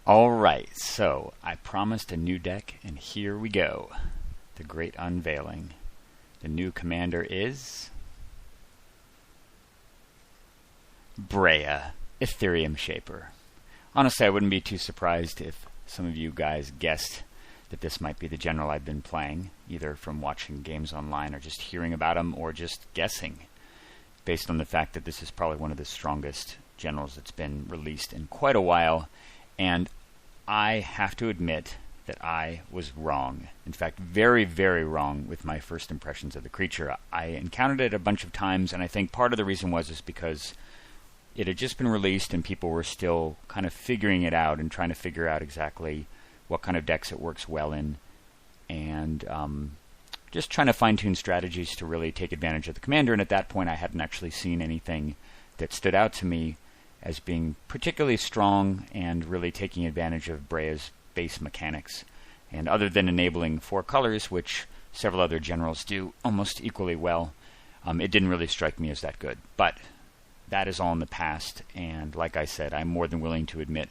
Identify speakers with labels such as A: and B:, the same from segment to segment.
A: Alright, so I promised a new deck, and here we go. The Great Unveiling. The new commander is Brea, Ethereum Shaper. Honestly, I wouldn't be too surprised if some of you guys guessed that this might be the general I've been playing, either from watching games online or just hearing about them, or just guessing, based on the fact that this is probably one of the strongest generals that's been released in quite a while. And I have to admit that I was wrong. In fact, very, very wrong with my first impressions of the creature. I encountered it a bunch of times, and I think part of the reason was because it had just been released and people were still kind of figuring it out and trying to figure out exactly what kind of decks it works well in, and just trying to fine-tune strategies to really take advantage of the commander. And at that point, I hadn't actually seen anything that stood out to me as being particularly strong and really taking advantage of Brea's base mechanics. And other than enabling 4 colors, which several other generals do almost equally well, it didn't really strike me as that good. But that is all in the past, and like I said, I'm more than willing to admit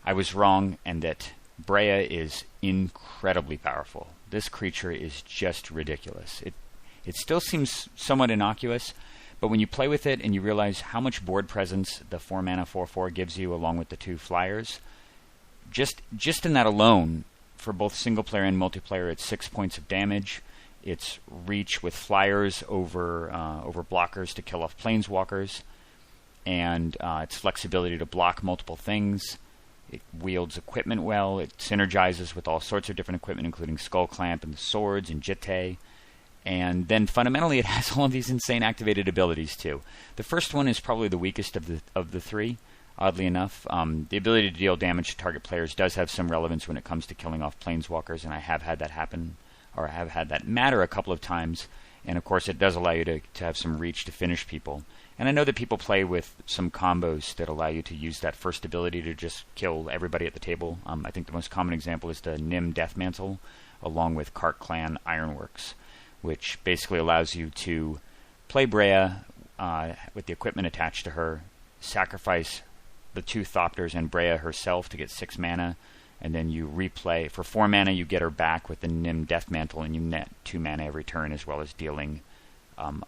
A: I was wrong, and that Brea is incredibly powerful. This creature is just ridiculous. It still seems somewhat innocuous, but when you play with it and you realize how much board presence the 4-mana 4/4 gives you along with the 2 flyers, just in that alone, for both single player and multiplayer, it's 6 points of damage. It's reach with flyers over blockers to kill off planeswalkers, and its flexibility to block multiple things. It wields equipment well. It synergizes with all sorts of different equipment, including Skull Clamp and the swords and Jitte. And then fundamentally, it has all of these insane activated abilities too. The first one is probably the weakest of the 3. Oddly enough, the ability to deal damage to target players does have some relevance when it comes to killing off planeswalkers, and I have had that happen, or I have had that matter a couple of times. And of course, it does allow you to have some reach to finish people. And I know that people play with some combos that allow you to use that first ability to just kill everybody at the table. I think the most common example is the Nim Deathmantle, along with Cart Clan Ironworks, which basically allows you to play Brea with the equipment attached to her, sacrifice the 2 Thopters and Brea herself to get 6 mana, and then you replay. For 4 mana, you get her back with the Nim Deathmantle, and you net 2 mana every turn, as well as dealing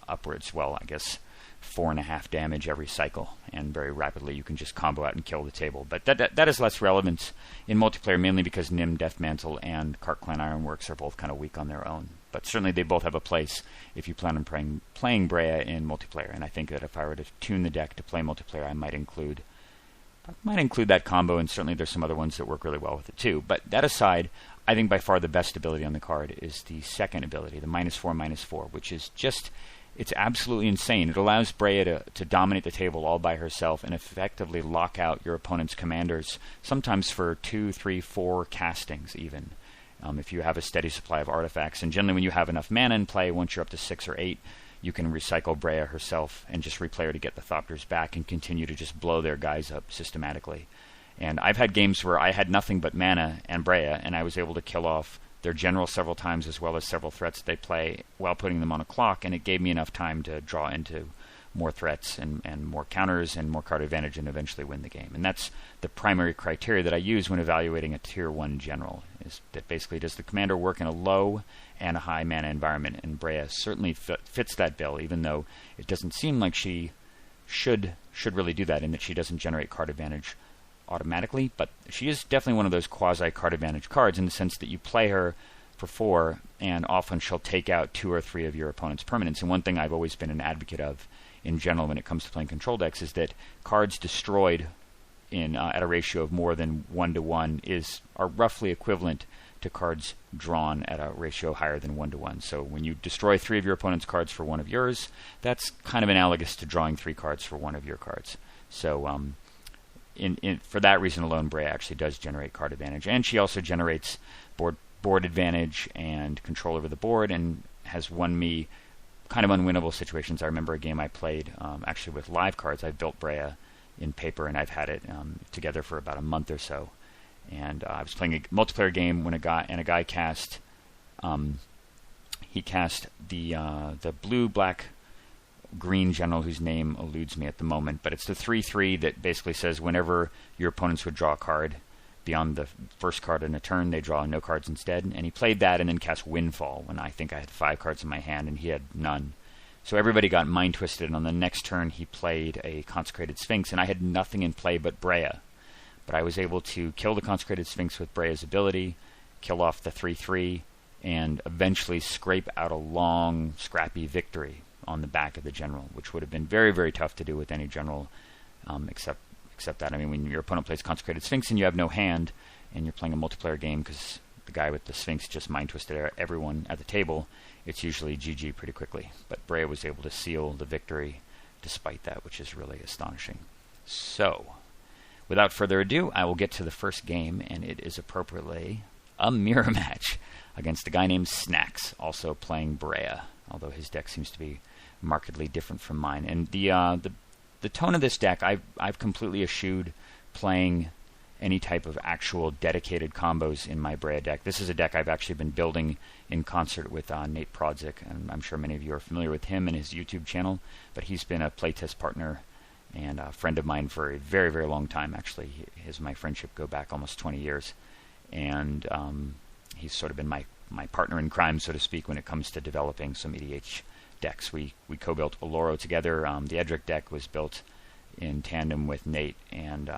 A: upwards, well, I guess 4.5 damage every cycle, and very rapidly you can just combo out and kill the table. But that is less relevant in multiplayer, mainly because Nim Deathmantle and Cart Clan Ironworks are both kind of weak on their own. But certainly they both have a place if you plan on playing Brea in multiplayer. And I think that if I were to tune the deck to play multiplayer, I might include that combo, and certainly there's some other ones that work really well with it too. But that aside, I think by far the best ability on the card is the second ability, the -4/-4, which is just, it's absolutely insane. It allows Brea to dominate the table all by herself and effectively lock out your opponent's commanders, sometimes for 2, 3, 4 castings even, if you have a steady supply of artifacts. And generally when you have enough mana in play, once you're up to 6 or 8, you can recycle Brea herself and just replay her to get the Thopters back and continue to just blow their guys up systematically. And I've had games where I had nothing but mana and Brea, and I was able to kill off their general several times, as well as several threats they play, while putting them on a clock, and it gave me enough time to draw into more threats and more counters and more card advantage, and eventually win the game. And that's the primary criteria that I use when evaluating a Tier 1 general, is that basically, does the commander work in a low and a high mana environment? And Brea certainly fits that bill, even though it doesn't seem like she should really do that, in that she doesn't generate card advantage automatically. But she is definitely one of those quasi card advantage cards, in the sense that you play her for 4, and often she'll take out 2 or 3 of your opponent's permanents. And one thing I've always been an advocate of in general when it comes to playing control decks is that cards destroyed in at a ratio of more than 1-to-1 are roughly equivalent to cards drawn at a ratio higher than 1-to-1. So when you destroy 3 of your opponent's cards for 1 of yours, that's kind of analogous to drawing 3 cards for 1 of your cards. So for that reason alone, Brea actually does generate card advantage, and she also generates board advantage and control over the board, and has won me kind of unwinnable situations. I remember a game I played actually with live cards. I built Brea in paper, and I've had it together for about a month or so. And I was playing a multiplayer game when a guy cast the blue-black green general whose name eludes me at the moment, but it's the 3/3 that basically says whenever your opponents would draw a card, beyond the first card in a turn, they draw no cards instead. And he played that and then cast Windfall when I think I had 5 cards in my hand and he had none. So everybody got mind twisted, and on the next turn he played a Consecrated Sphinx, and I had nothing in play but Brea. But I was able to kill the Consecrated Sphinx with Brea's ability, kill off the 3/3, and eventually scrape out a long, scrappy victory on the back of the general, which would have been very, very tough to do with any general, except that. I mean, when your opponent plays Consecrated Sphinx and you have no hand, and you're playing a multiplayer game because the guy with the Sphinx just mind-twisted everyone at the table, it's usually GG pretty quickly. But Brea was able to seal the victory despite that, which is really astonishing. So, without further ado, I will get to the first game, and it is appropriately a mirror match against a guy named Snacks, also playing Brea, although his deck seems to be markedly different from mine. And the tone of this deck, I've completely eschewed playing any type of actual dedicated combos in my Brea deck. This is a deck I've actually been building in concert with Nate Prodzik, and I'm sure many of you are familiar with him and his YouTube channel, but he's been a playtest partner and a friend of mine for a very, very long time. Actually, his and my friendship go back almost 20 years, and he's sort of been my partner in crime, so to speak, when it comes to developing some EDH decks. We co-built Oloro together. The Edric deck was built in tandem with Nate, and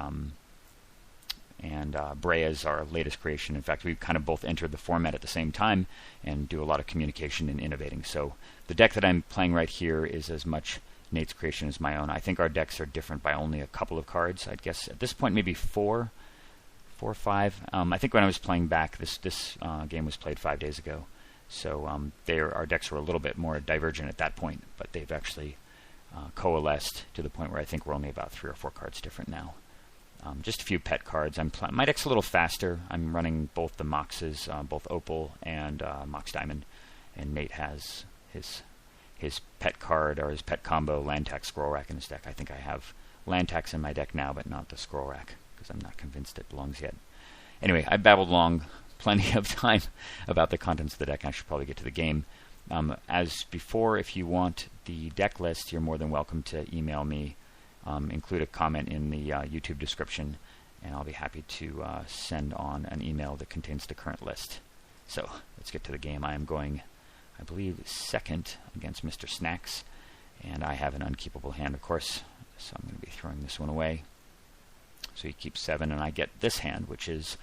A: Brea is our latest creation. In fact, we kind of both entered the format at the same time and do a lot of communication and innovating. So the deck that I'm playing right here is as much Nate's creation as my own. I think our decks are different by only a couple of cards. I'd guess at this point maybe 4 or 5. I think when I was playing back, this game was played 5 days ago. So our decks were a little bit more divergent at that point, but they've actually coalesced to the point where I think we're only about 3 or 4 cards different now. Just a few pet cards. My deck's a little faster. I'm running both the Moxes, both Opal and Mox Diamond, and Nate has his pet card or his pet combo Land Tax Scroll Rack in his deck. I think I have Land Tax in my deck now, but not the Scroll Rack, because I'm not convinced it belongs yet. Anyway, I babbled along plenty of time about the contents of the deck. I should probably get to the game. As before, if you want the deck list, you're more than welcome to email me. Include a comment in the YouTube description, and I'll be happy to send on an email that contains the current list. So let's get to the game. I am going, I believe, second against Mr. Snacks, and I have an unkeepable hand, of course, so I'm going to be throwing this one away. So he keeps 7, and I get this hand, which is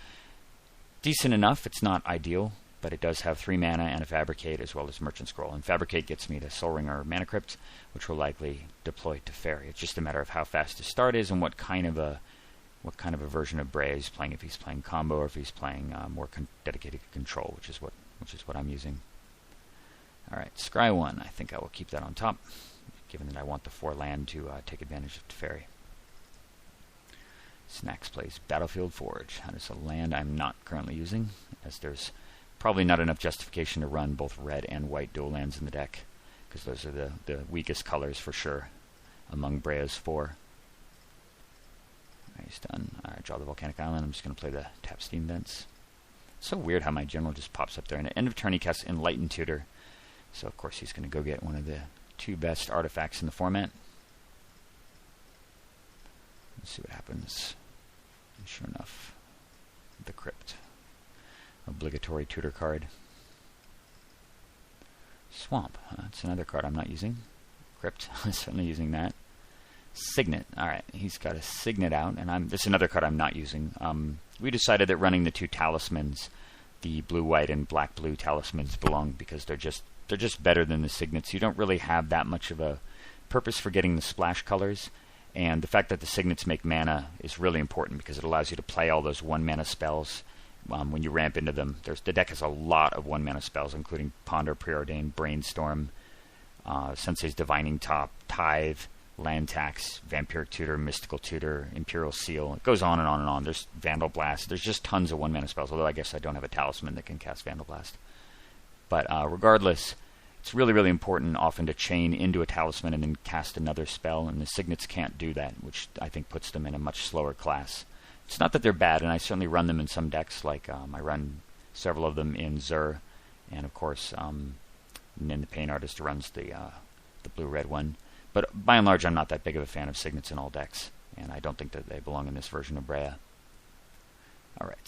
A: decent enough. It's not ideal, but it does have 3 mana and a Fabricate as well as Merchant Scroll. And Fabricate gets me the Soul Ring or Mana Crypt, which will likely deploy to Fairy. It's just a matter of how fast his start is and what kind of a version of Brea he's playing. If he's playing combo or if he's playing more dedicated control, which is what I'm using. All right, Scry 1. I think I will keep that on top, given that I want the 4 land to take advantage of Teferi. Snacks plays Battlefield Forge. That is a land I'm not currently using, as there's probably not enough justification to run both red and white dual lands in the deck, because those are the weakest colors for sure among Brea's 4. Alright, he's done. Alright, draw the Volcanic Island. I'm just going to play the tap Steam Vents. It's so weird how my general just pops up there. And at end of turn he casts Enlightened Tutor. So of course he's going to go get one of the 2 best artifacts in the format. Let's see what happens. And sure enough, the Crypt. Obligatory tutor card. Swamp. That's another card I'm not using. Crypt. I'm certainly using that. Signet. Alright, he's got a Signet out, and this is another card I'm not using. We decided that running the 2 talismans, the blue-white and black-blue talismans, belong because they're just better than the Signets. You don't really have that much of a purpose for getting the splash colors, and the fact that the Signets make mana is really important because it allows you to play all those 1-mana spells. When you ramp into them, the deck has a lot of 1-mana spells, including Ponder, Preordain, Brainstorm, Sensei's Divining Top, Tithe, Land Tax, Vampiric Tutor, Mystical Tutor, Imperial Seal. It goes on and on and on. There's Vandalblast. There's just tons of 1-mana spells, although I guess I don't have a talisman that can cast Vandalblast. But regardless, it's really, really important often to chain into a talisman and then cast another spell, and the Signets can't do that, which I think puts them in a much slower class. It's not that they're bad, and I certainly run them in some decks, like I run several of them in Zur, and of course, and then the Pain Artist runs the blue-red one. But by and large, I'm not that big of a fan of Signets in all decks, and I don't think that they belong in this version of Brea. Alright,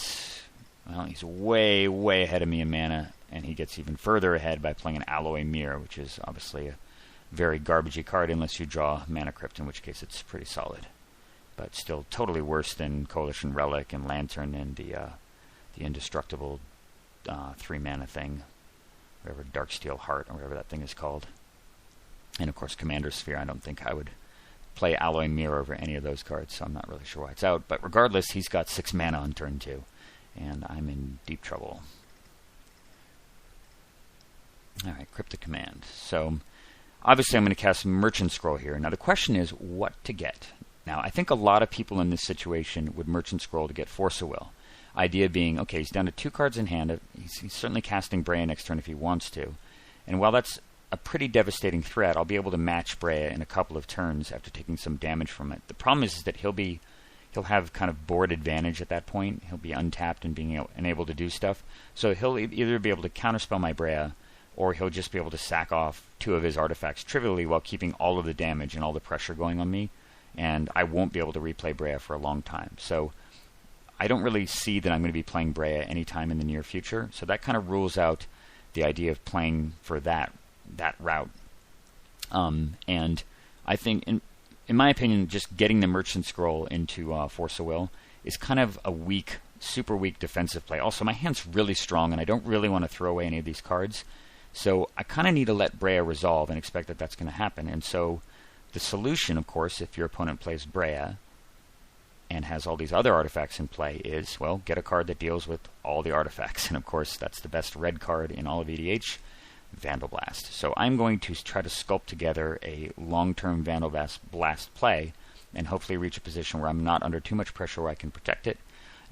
A: Well, he's way, way ahead of me in mana, and he gets even further ahead by playing an Alloy Mirror, which is obviously a very garbagey card unless you draw Mana Crypt, in which case it's pretty solid. But still totally worse than Coalition Relic and Lantern and the indestructible 3-mana thing, whatever, Darksteel Heart, or whatever that thing is called. And of course, Commander Sphere. I don't think I would play Alloy Mirror over any of those cards, so I'm not really sure why it's out. But regardless, he's got 6 mana on turn 2, and I'm in deep trouble. Alright, Cryptic Command. So, obviously I'm going to cast Merchant Scroll here. Now the question is, what to get? Now, I think a lot of people in this situation would Merchant Scroll to get Force of Will. Idea being, okay, he's down to 2 cards in hand. He's certainly casting Brea next turn if he wants to. And while that's a pretty devastating threat, I'll be able to match Brea in a couple of turns after taking some damage from it. The problem is that he'll have kind of board advantage at that point. He'll be untapped and being able to do stuff. So he'll either be able to counterspell my Brea, or he'll just be able to sack off 2 of his artifacts trivially while keeping all of the damage and all the pressure going on me. And I won't be able to replay Brea for a long time. So I don't really see that I'm going to be playing Brea anytime in the near future. So that kind of rules out the idea of playing for that route. And I think, in my opinion, just getting the Merchant Scroll into Force of Will is kind of a weak, super weak defensive play. Also, my hand's really strong, and I don't really want to throw away any of these cards. So I kind of need to let Brea resolve and expect that that's going to happen. And so the solution, of course, if your opponent plays Brea and has all these other artifacts in play, is, well, get a card that deals with all the artifacts. And of course, that's the best red card in all of EDH, Vandalblast. So I'm going to try to sculpt together a long-term Vandalblast play and hopefully reach a position where I'm not under too much pressure where I can protect it.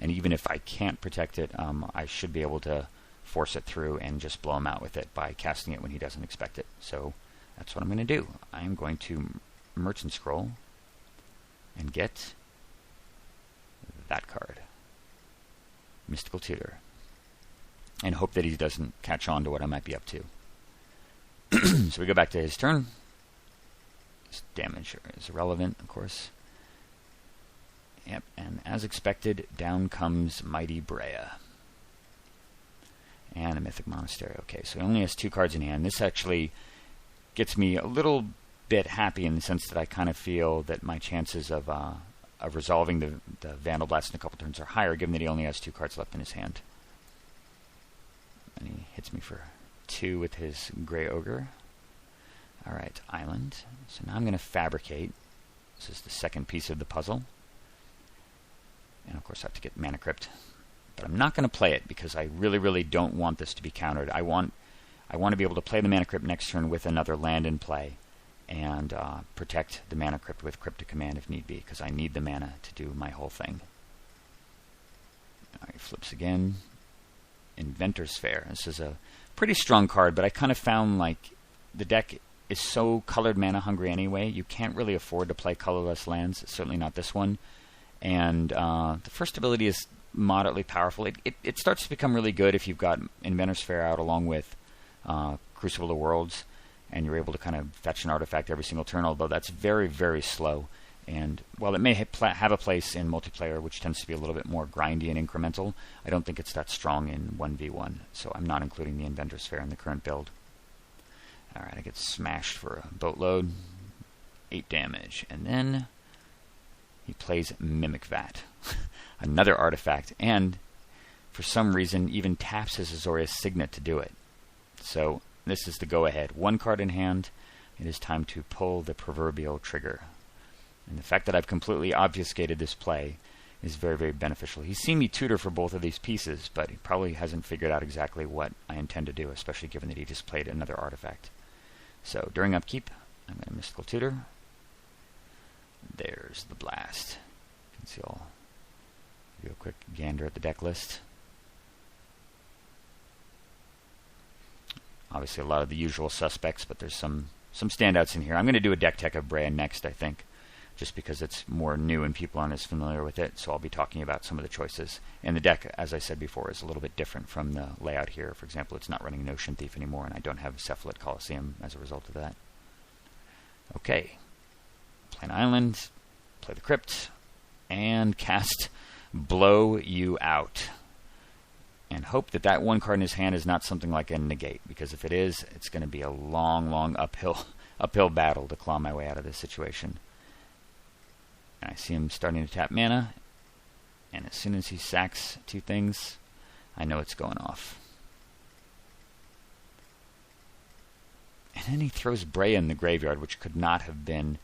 A: And even if I can't protect it, I should be able to force it through and just blow him out with it by casting it when he doesn't expect it. So that's what I'm going to do. I'm going to Merchant Scroll and get that card, Mystical Tutor, and hope that he doesn't catch on to what I might be up to. So we go back to his turn. His damage is irrelevant, of course. Yep, and as expected, down comes Mighty Brea. And a Mythic Monastery. Okay, so he only has 2 cards in hand. This actually gets me a little bit happy in the sense that I kind of feel that my chances of resolving the Vandalblast in a couple turns are higher, given that he only has 2 cards left in his hand. And he hits me for 2 with his Grey Ogre. Alright, Island. So now I'm going to Fabricate. This is the second piece of the puzzle. And of course I have to get Mana Crypt. But I'm not going to play it because I really, really don't want this to be countered. I want to be able to play the Mana Crypt next turn with another land in play and protect the Mana Crypt with Cryptic Command if need be, because I need the mana to do my whole thing. Alright, flips again. Inventor's Fair. This is a pretty strong card, but I kind of found like the deck is so colored mana hungry anyway, you can't really afford to play colorless lands, certainly not this one. And the first ability is moderately powerful. It starts to become really good if you've got Inventor's Fair out along with Crucible of Worlds, and you're able to kind of fetch an artifact every single turn, although that's very, very slow. And while it may have a place in multiplayer, which tends to be a little bit more grindy and incremental, I don't think it's that strong in 1v1, so I'm not including the Inventor's Fair in the current build. Alright, I get smashed for a boatload, 8 damage, and then he plays Mimic Vat, another artifact, and for some reason even taps his Azorius Signet to do it. So this is the go-ahead. 1 card in hand, it is time to pull the proverbial trigger. And the fact that I've completely obfuscated this play is very, very beneficial. He's seen me tutor for both of these pieces, but he probably hasn't figured out exactly what I intend to do, especially given that he just played another artifact. So during upkeep, I'm going to Mystical Tutor. There's the blast. You can see I'll do a quick gander at the deck list. Obviously a lot of the usual suspects, but there's some standouts in here. I'm going to do a deck tech of Brea next, I think, just because it's more new and people aren't as familiar with it, so I'll be talking about some of the choices. And the deck, as I said before, is a little bit different from the layout here. For example, it's not running Notion Thief anymore, and I don't have Cephalid Coliseum as a result of that. Okay. Play an island, play the Crypt, and cast Blow You Out. And hope that that one card in his hand is not something like a negate, because if it is, it's going to be a long, long uphill battle to claw my way out of this situation. And I see him starting to tap mana, and as soon as he sacks 2 things, I know it's going off. And then he throws Brea in the graveyard, which could not have been...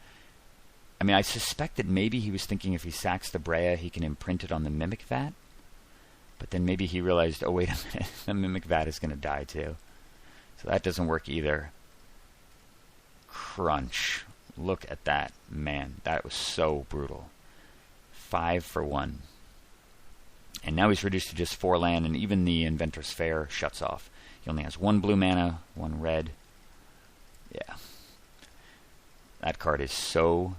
A: I mean, I suspect that maybe he was thinking if he sacks the Brea, he can imprint it on the Mimic Vat. But then maybe he realized, oh, wait a minute, the Mimic Vat is going to die too. So that doesn't work either. Crunch. Look at that. Man, that was so brutal. 5 for 1. And now he's reduced to just 4 land, and even the Inventor's Fair shuts off. He only has 1 blue mana, 1 red. Yeah. That card is so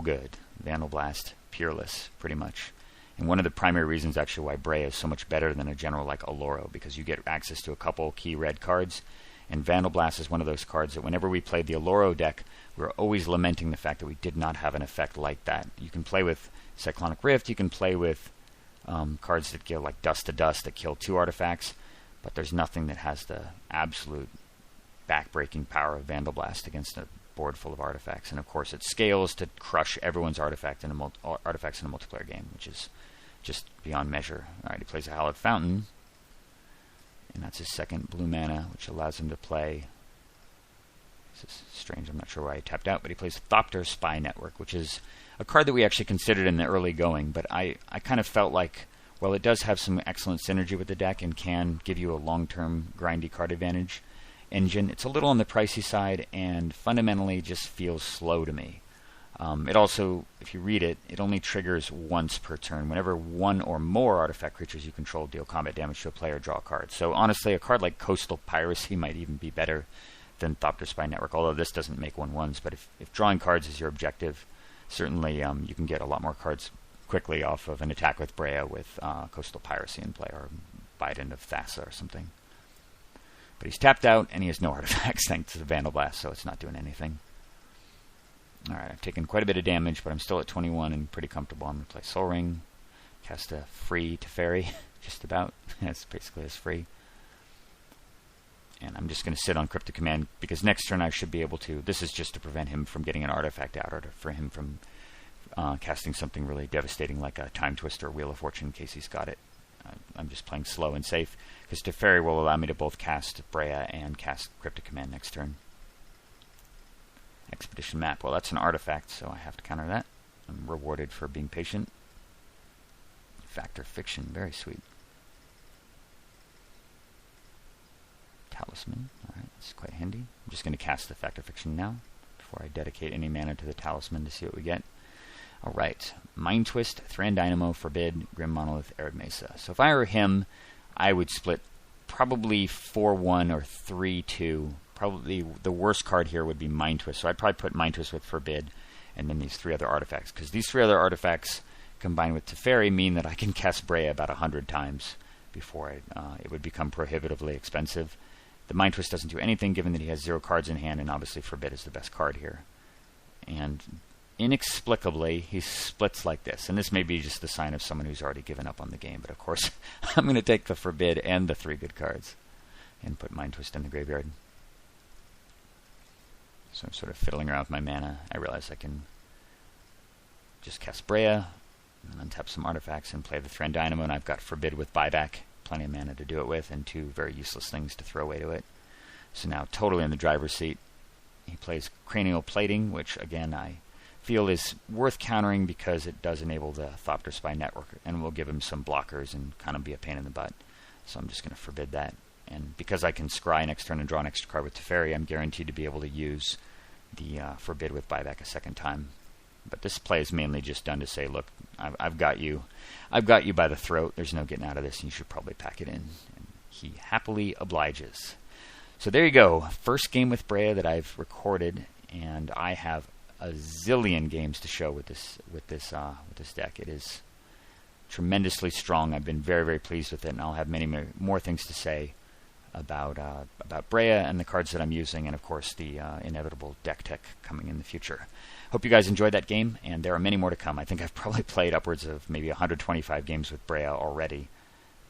A: good. Vandalblast, Peerless, pretty much. And one of the primary reasons, actually, why Brea is so much better than a general like Oloro, because you get access to a couple key red cards. And Vandalblast is one of those cards that whenever we played the Oloro deck, we were always lamenting the fact that we did not have an effect like that. You can play with Cyclonic Rift, you can play with cards that kill like Dust to Dust that kill 2 artifacts, but there's nothing that has the absolute backbreaking power of Vandalblast against a board full of artifacts. And of course it scales to crush everyone's artifacts in a multiplayer game, which is just beyond measure. Alright, he plays a Hallowed Fountain, and that's his 2nd blue mana, which allows him to play... This is strange, I'm not sure why he tapped out, but he plays Thopter Spy Network, which is a card that we actually considered in the early going, but I kind of felt like, well, it does have some excellent synergy with the deck and can give you a long-term grindy card advantage engine. It's a little on the pricey side, and fundamentally just feels slow to me. It also, if you read it, it only triggers once per turn. Whenever 1 or more artifact creatures you control deal combat damage to a player, draw a card. So honestly, a card like Coastal Piracy might even be better than Thopter Spy Network, although this doesn't make 1/1s. But if drawing cards is your objective, certainly you can get a lot more cards quickly off of an attack with Brea with Coastal Piracy in play, or Bident of Thassa or something. But he's tapped out, and he has no artifacts thanks to the Vandalblast, so it's not doing anything. Alright, I've taken quite a bit of damage, but I'm still at 21 and pretty comfortable. I'm going to play Soul Ring, cast a free Teferi, just about. That's basically as free. And I'm just going to sit on Cryptic Command, because next turn I should be able to... This is just to prevent him from getting an artifact out, or for him from casting something really devastating like a Time Twister or Wheel of Fortune in case he's got it. I'm just playing slow and safe, because Teferi will allow me to both cast Brea and cast Cryptic Command next turn. Expedition Map. Well, that's an artifact, so I have to counter that. I'm rewarded for being patient. Factor Fiction. Very sweet. Talisman. Alright, that's quite handy. I'm just going to cast the Factor Fiction now, before I dedicate any mana to the Talisman to see what we get. Alright, Mind Twist, Thran Dynamo, Forbid, Grim Monolith, Arid Mesa. So if I were him, I would split probably 4-1 or 3-2. Probably the worst card here would be Mind Twist. So I'd probably put Mind Twist with Forbid, and then these 3 other artifacts. Because these 3 other artifacts, combined with Teferi, mean that I can cast Brea about 100 times before it would become prohibitively expensive. The Mind Twist doesn't do anything, given that he has 0 cards in hand, and obviously Forbid is the best card here. And inexplicably, he splits like this. And this may be just the sign of someone who's already given up on the game. But of course, I'm going to take the Forbid and the 3 good cards and put Mind Twist in the graveyard. So I'm sort of fiddling around with my mana. I realize I can just cast Brea, and untap some artifacts, and play the Thran Dynamo, and I've got Forbid with buyback. Plenty of mana to do it with, and 2 very useless things to throw away to it. So now, totally in the driver's seat. He plays Cranial Plating, which, again, I feel is worth countering because it does enable the Thopter Spy Network, and will give him some blockers and kind of be a pain in the butt. So I'm just going to forbid that. And because I can scry next turn and draw an extra card with Teferi, I'm guaranteed to be able to use the Forbid with buyback a second time. But this play is mainly just done to say, look, I've got you. I've got you by the throat. There's no getting out of this, and you should probably pack it in. And he happily obliges. So there you go. First game with Brea that I've recorded, and I have a zillion games to show with this deck. It is tremendously strong. I've been very, very pleased with it, and I'll have many more things to say about Brea and the cards that I'm using, and of course the inevitable deck tech coming in the future. Hope you guys enjoyed that game, and there are many more to come. I think I've probably played upwards of maybe 125 games with Brea already,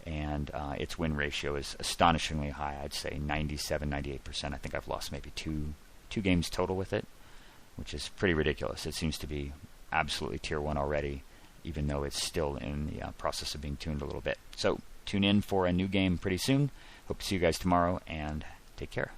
A: and its win ratio is astonishingly high. I'd say 97, 98%. I think I've lost maybe two games total with it, which is pretty ridiculous. It seems to be absolutely tier 1 already, even though it's still in the process of being tuned a little bit. So tune in for a new game pretty soon. Hope to see you guys tomorrow, and take care.